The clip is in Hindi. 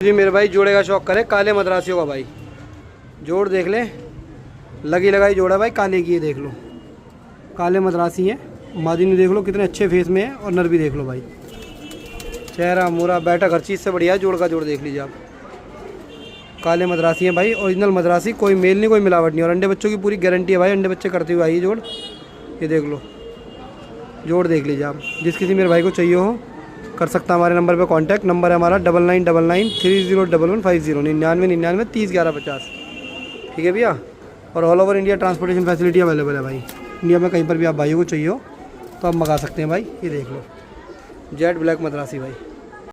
जी मेरे भाई जोड़े का शौक करे, काले मद्रासियों का भाई। जोड़ देख ले, लगी लगाई जोड़ा भाई, काले की ये देख लो, काले मद्रासी हैं। मादी ने देख लो कितने अच्छे फेस में है, और नर भी देख लो भाई, चेहरा मोरा बैठक हर चीज़ से बढ़िया है। जोड़ का जोड़ देख लीजिए आप, काले मद्रासी हैं भाई, ओरिजिनल मद्रासी, कोई मेल नहीं कोई मिलावट नहीं। और अंडे बच्चों की पूरी गारंटी है भाई, अंडे बच्चे करते हुए आई जोड़। ये देख लो, जोड़ देख लीजिए आप। जिस किसी मेरे भाई को चाहिए हो कर सकता है हमारे नंबर पे कांटेक्ट। नंबर है हमारा 9999301150, 9999301150। ठीक है भैया। और all over India transportation facility available है भाई। इंडिया में कहीं पर भी आप भाइयों को चाहिए हो तो आप मंगा सकते हैं भाई। ये देख लो, जेट ब्लैक मद्रासी भाई।